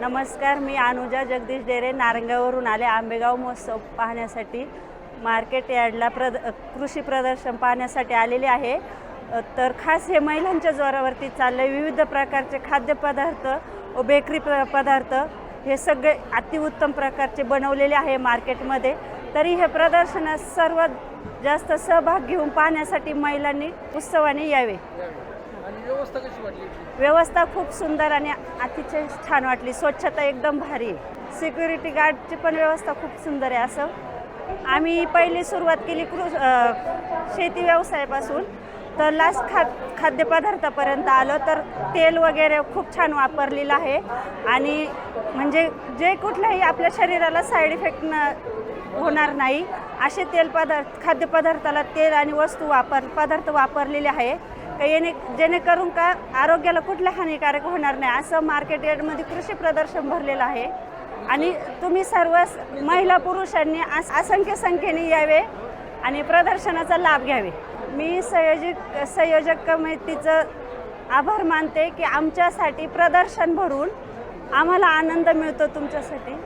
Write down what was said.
नमस्कार, मी अनुजा जगदीश डेरे नारंगावरून आले आंबेगाव महोत्सव पाहण्यासाठी। मार्केट यार्डला कृषी प्रदर्शन पाहण्यासाठी आलेले आहे। तर खास हे महिलांच्या जोरावरती चालले विविध प्रकारचे खाद्यपदार्थ व बेकरी पदार्थ हे सगळे अतिउत्तम प्रकारचे बनवलेले आहे मार्केटमध्ये। तरी हे प्रदर्शनात सर्वात जास्त सहभाग घेऊन पाहण्यासाठी महिलांनी उत्सवाने यावे। व्यवस्था कशी वाटली? व्यवस्था खूप सुंदर आणि अतिशय छान वाटली। स्वच्छता एकदम भारी आहे। सिक्युरिटी गार्डची पण व्यवस्था खूप सुंदर आहे। असं आम्ही पहिली सुरुवात केली शेती व्यवसायापासून तर लास्ट खाद्यपदार्थापर्यंत आलो। तर तेल वगैरे खूप छान वापरलेलं आहे आणि म्हणजे जे कुठल्याही आपल्या शरीराला साईड इफेक्ट होणार नाही असे खाद्यपदार्थाला तेल आणि पदार्थ वापरलेले आहे जेणेकरून का आरोग्याला कुठल्या हानिकारक होणार नाही असं मार्केट यार्डमध्ये कृषी प्रदर्शन भरलेलं आहे। आणि तुम्ही सर्व महिला पुरुषांनी असंख्य संख्येने यावे आणि प्रदर्शनाचा लाभ घ्यावे। मी संयोजक कमिटीचं आभार मानते की आमच्यासाठी प्रदर्शन भरून आम्हाला आनंद मिळतो तुमच्यासाठी।